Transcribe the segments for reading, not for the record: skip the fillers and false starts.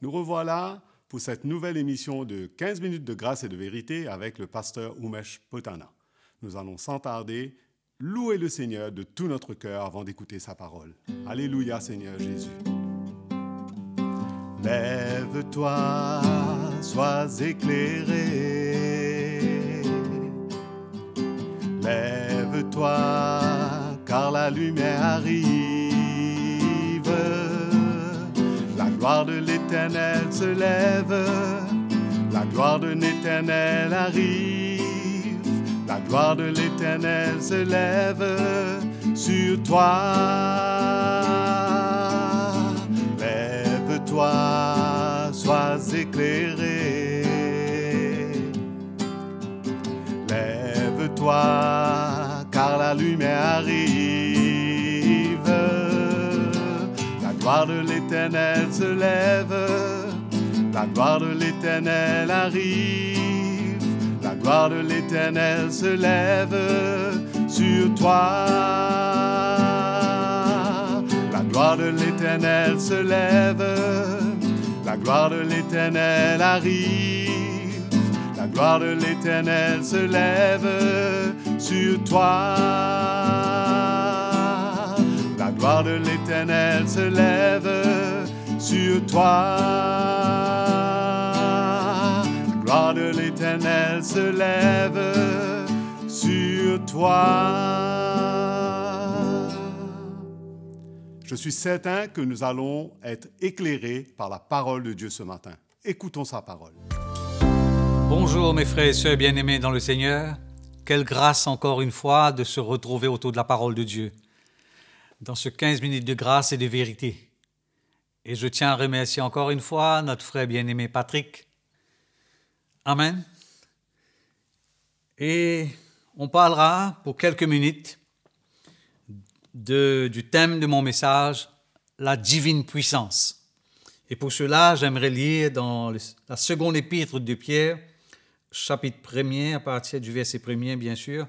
Nous revoilà pour cette nouvelle émission de 15 minutes de grâce et de vérité avec le pasteur Umesh Potana. Nous allons sans tarder louer le Seigneur de tout notre cœur avant d'écouter sa parole. Alléluia Seigneur Jésus. Lève-toi, sois éclairé. Lève-toi, car la lumière arrive. La gloire de l'Éternel se lève. La gloire de l'Éternel arrive. La gloire de l'Éternel se lève sur toi. Lève-toi, sois éclairé. Lève-toi, car la lumière arrive. La gloire de l'Éternel se lève. La gloire de l'Éternel arrive. La gloire de l'Éternel se lève sur toi. La gloire de l'Éternel se lève. La gloire de l'Éternel arrive. La gloire de l'Éternel se lève sur toi. La gloire de l'Éternel se lève sur toi. La gloire de l'Éternel se lève sur toi. Je suis certain que nous allons être éclairés par la parole de Dieu ce matin. Écoutons sa parole. Bonjour mes frères et sœurs bien-aimés dans le Seigneur. Quelle grâce encore une fois de se retrouver autour de la parole de Dieu dans ce 15 minutes de grâce et de vérité. Et je tiens à remercier encore une fois notre frère bien-aimé Patrick. Amen. Et on parlera pour quelques minutes du thème de mon message, la divine puissance. Et pour cela, j'aimerais lire dans la seconde épître de Pierre, chapitre 1er, à partir du verset 1er, bien sûr.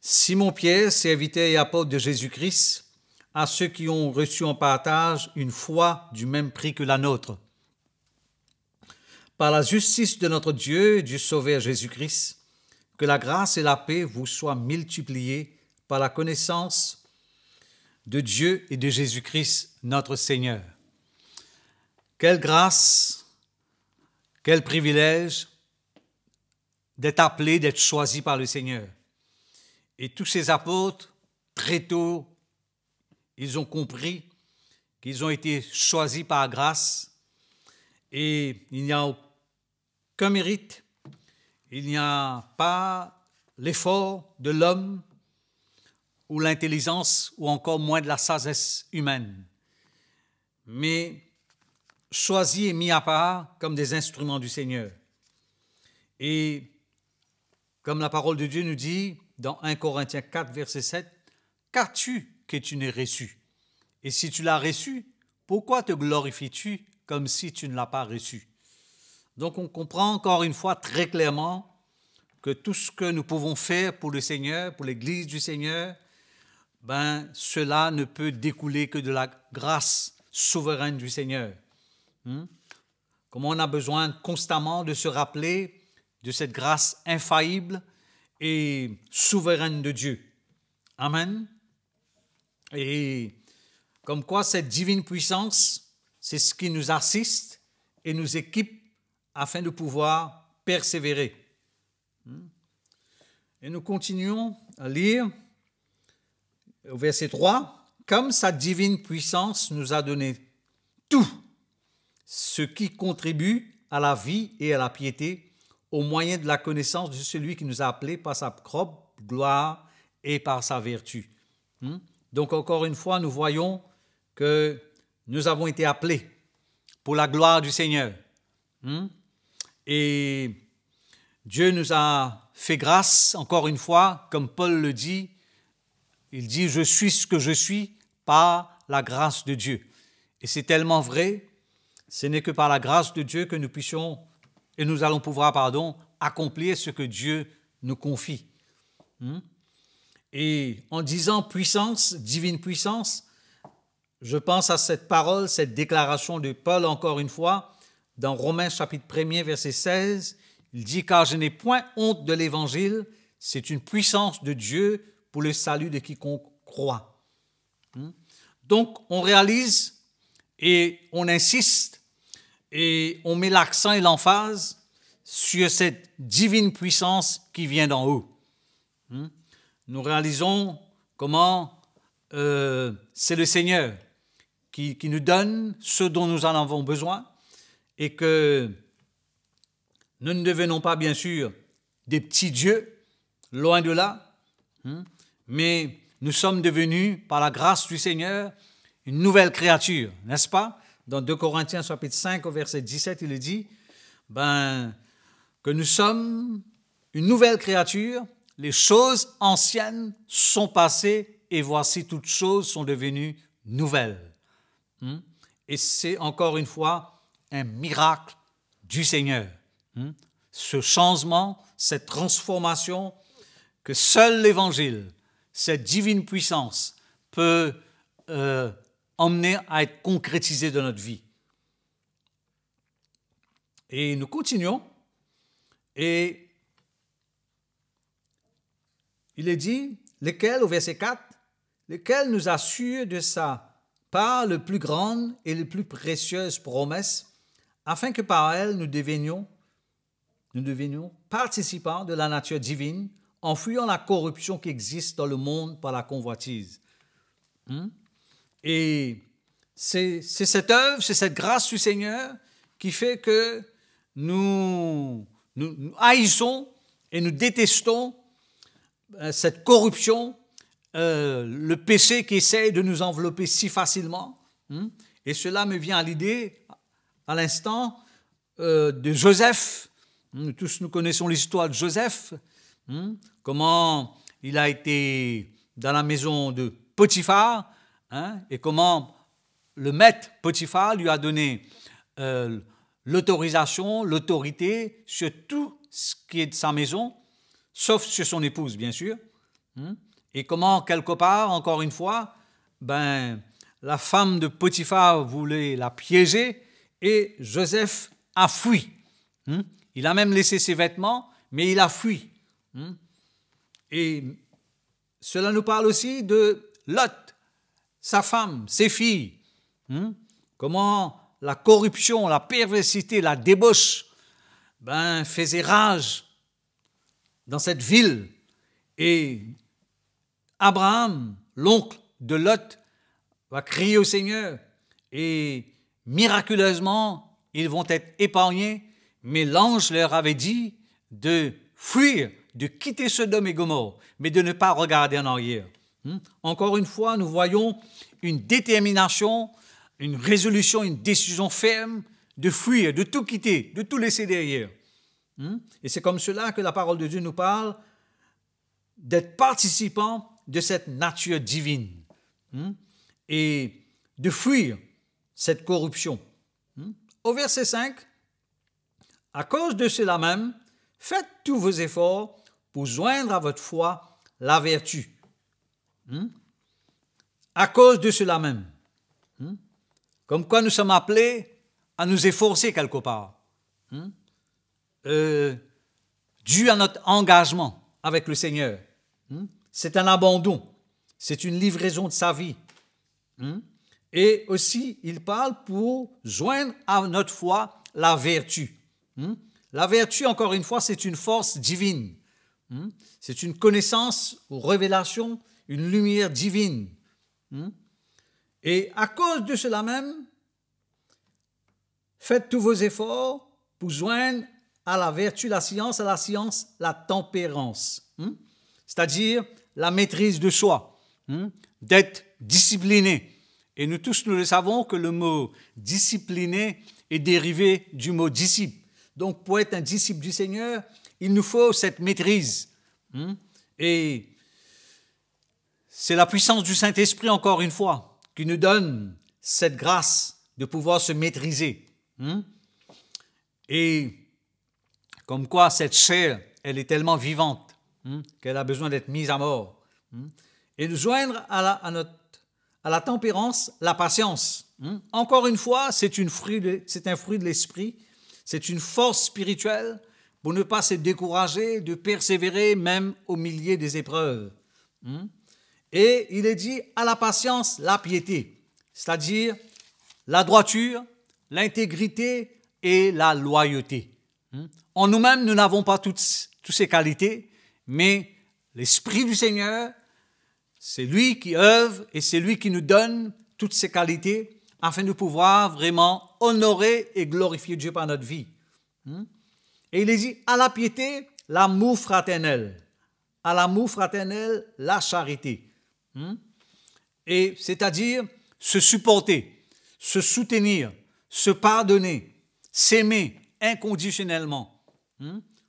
Simon Pierre, serviteur et apôtre de Jésus-Christ, à ceux qui ont reçu en partage une foi du même prix que la nôtre. Par la justice de notre Dieu et du Sauveur Jésus-Christ, que la grâce et la paix vous soient multipliées par la connaissance de Dieu et de Jésus-Christ, notre Seigneur. Quelle grâce, quel privilège d'être appelé, d'être choisi par le Seigneur. Et tous ces apôtres, très tôt, ils ont compris qu'ils ont été choisis par grâce et il n'y a aucun mérite, il n'y a pas l'effort de l'homme ou l'intelligence ou encore moins de la sagesse humaine, mais choisis et mis à part comme des instruments du Seigneur. Et comme la parole de Dieu nous dit dans 1 Corinthiens 4, verset 7, « Qu'as-tu que tu n'aies reçu? Et si tu l'as reçu, pourquoi te glorifies-tu comme si tu ne l'as pas reçu? » Donc on comprend encore une fois très clairement que tout ce que nous pouvons faire pour le Seigneur, pour l'Église du Seigneur, cela ne peut découler que de la grâce souveraine du Seigneur. Comme on a besoin constamment de se rappeler de cette grâce infaillible et souveraine de Dieu. Amen. Et comme quoi cette divine puissance, c'est ce qui nous assiste et nous équipe afin de pouvoir persévérer. Et nous continuons à lire au verset 3, « Comme sa divine puissance nous a donné tout ce qui contribue à la vie et à la piété au moyen de la connaissance de celui qui nous a appelés par sa propre gloire et par sa vertu. » Donc encore une fois, nous voyons que nous avons été appelés pour la gloire du Seigneur. Et Dieu nous a fait grâce, encore une fois, comme Paul le dit, il dit « Je suis ce que je suis par la grâce de Dieu ». Et c'est tellement vrai, ce n'est que par la grâce de Dieu que nous puissions et nous allons pouvoir, accomplir ce que Dieu nous confie. Et en disant puissance, divine puissance, je pense à cette parole, cette déclaration de Paul encore une fois, dans Romains chapitre 1er, verset 16, il dit « Car je n'ai point honte de l'évangile, c'est une puissance de Dieu pour le salut de quiconque croit. » Donc, on réalise et on insiste et on met l'accent et l'emphase sur cette divine puissance qui vient d'en haut. Nous réalisons comment c'est le Seigneur qui nous donne ce dont nous en avons besoin et que nous ne devenons pas, bien sûr, des petits dieux, loin de là, mais nous sommes devenus, par la grâce du Seigneur, une nouvelle créature, n'est-ce pas? Dans 2 Corinthiens chapitre 5, au verset 17, il est dit que nous sommes une nouvelle créature, les choses anciennes sont passées et voici toutes choses sont devenues nouvelles. Et c'est encore une fois un miracle du Seigneur. Ce changement, cette transformation que seul l'Évangile, cette divine puissance peut emmener à être concrétisée dans notre vie. Et nous continuons et il est dit, lesquels, au verset 4, lesquels nous assurent de sa part le plus grande et le plus précieuse promesse, afin que par elle nous devenions participants de la nature divine, en fuyant la corruption qui existe dans le monde par la convoitise. Et c'est cette œuvre, c'est cette grâce du Seigneur qui fait que nous haïssons et nous détestons cette corruption, le péché qui essaie de nous envelopper si facilement. Et cela me vient à l'idée, à l'instant, de Joseph. Nous tous nous connaissons l'histoire de Joseph, comment il a été dans la maison de Potiphar, et comment le maître Potiphar lui a donné l'autorisation, l'autorité sur tout ce qui est de sa maison, sauf sur son épouse, bien sûr. Et comment, quelque part, encore une fois, la femme de Potiphar voulait la piéger et Joseph a fui. Il a même laissé ses vêtements, mais il a fui. Et cela nous parle aussi de Lot, sa femme, ses filles. Comment la corruption, la perversité, la débauche faisaient rage dans cette ville. Et Abraham, l'oncle de Lot, va crier au Seigneur et miraculeusement, ils vont être épargnés, mais l'ange leur avait dit de fuir, de quitter Sodome et Gomorrhe, mais de ne pas regarder en arrière. Encore une fois, nous voyons une détermination, une résolution, une décision ferme de fuir, de tout quitter, de tout laisser derrière. Et c'est comme cela que la parole de Dieu nous parle d'être participants de cette nature divine et de fuir cette corruption. Au verset 5, « À cause de cela même, faites tous vos efforts pour joindre à votre foi la vertu. » À cause de cela même. Comme quoi nous sommes appelés à nous efforcer quelque part. Dû à notre engagement avec le Seigneur. C'est un abandon. C'est une livraison de sa vie. Et aussi, il parle pour joindre à notre foi la vertu. La vertu, encore une fois, c'est une force divine. C'est une connaissance ou révélation, une lumière divine. Et à cause de cela même, faites tous vos efforts pour joindre à la vertu la science, à la science la tempérance. C'est-à-dire la maîtrise de soi, d'être discipliné. Et nous tous, nous le savons que le mot discipliné est dérivé du mot disciple. Donc, pour être un disciple du Seigneur, il nous faut cette maîtrise. Et c'est la puissance du Saint-Esprit, encore une fois, qui nous donne cette grâce de pouvoir se maîtriser. Et comme quoi cette chair, elle est tellement vivante qu'elle a besoin d'être mise à mort. Et de joindre à à la tempérance, la patience. Encore une fois, c'est un fruit de l'esprit, c'est une force spirituelle pour ne pas se décourager, de persévérer même au milieu des épreuves. Et il est dit à la patience, la piété, c'est-à-dire la droiture, l'intégrité et la loyauté. En nous-mêmes, nous n'avons pas toutes ces qualités, mais l'Esprit du Seigneur, c'est lui qui œuvre et c'est lui qui nous donne toutes ces qualités afin de pouvoir vraiment honorer et glorifier Dieu par notre vie. Et il est dit à la piété, l'amour fraternel. À l'amour fraternel, la charité. Et c'est-à-dire se supporter, se soutenir, se pardonner, s'aimer inconditionnellement.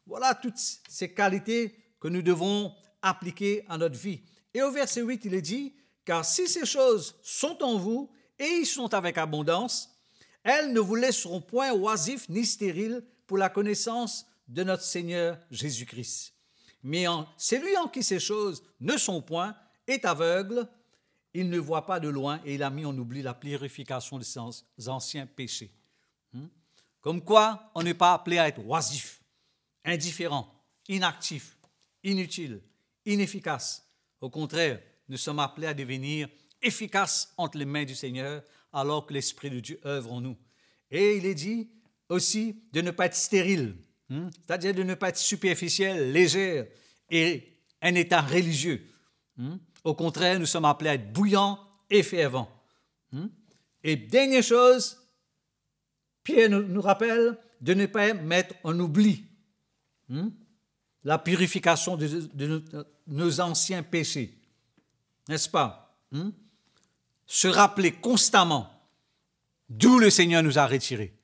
Voilà toutes ces qualités que nous devons appliquer à notre vie. Et au verset 8, il est dit, « Car si ces choses sont en vous et y sont avec abondance, elles ne vous laisseront point oisifs ni stériles pour la connaissance de notre Seigneur Jésus-Christ. Mais celui en qui ces choses ne sont point est aveugle, il ne voit pas de loin et il a mis en oubli la purification de ses anciens péchés. » Comme quoi, on n'est pas appelé à être oisif, indifférent, inactif, inutile, inefficace. Au contraire, nous sommes appelés à devenir efficaces entre les mains du Seigneur alors que l'Esprit de Dieu œuvre en nous. Et il est dit aussi de ne pas être stérile, c'est-à-dire de ne pas être superficiel, légère et un état religieux. Au contraire, nous sommes appelés à être bouillants et fervents. Et dernière chose, Pierre nous rappelle de ne pas mettre en oubli la purification de nos anciens péchés. N'est-ce pas? Se rappeler constamment d'où le Seigneur nous a retirés.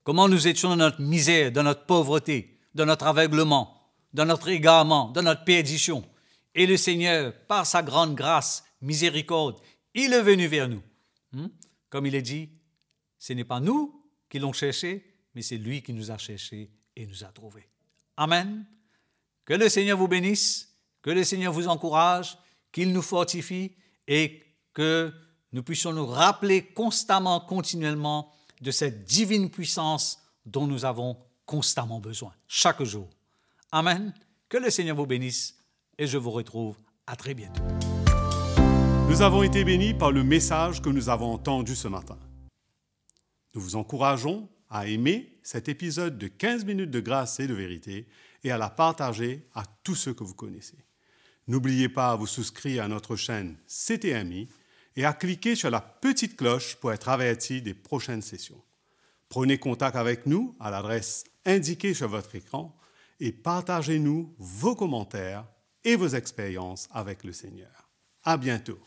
Comment nous étions dans notre misère, dans notre pauvreté, dans notre aveuglement, dans notre égarement, dans notre perdition. Et le Seigneur, par sa grande grâce, miséricorde, il est venu vers nous. Comme il est dit, ce n'est pas nous qui l'ont cherché, mais c'est lui qui nous a cherchés et nous a trouvés. Amen. Que le Seigneur vous bénisse, que le Seigneur vous encourage, qu'il nous fortifie et que nous puissions nous rappeler constamment, continuellement de cette divine puissance dont nous avons constamment besoin, chaque jour. Amen. Que le Seigneur vous bénisse et je vous retrouve à très bientôt. Nous avons été bénis par le message que nous avons entendu ce matin. Nous vous encourageons à aimer cet épisode de 15 minutes de grâce et de vérité et à la partager à tous ceux que vous connaissez. N'oubliez pas à vous souscrire à notre chaîne CTMI et à cliquer sur la petite cloche pour être averti des prochaines sessions. Prenez contact avec nous à l'adresse indiquée sur votre écran et partagez-nous vos commentaires et vos expériences avec le Seigneur. À bientôt.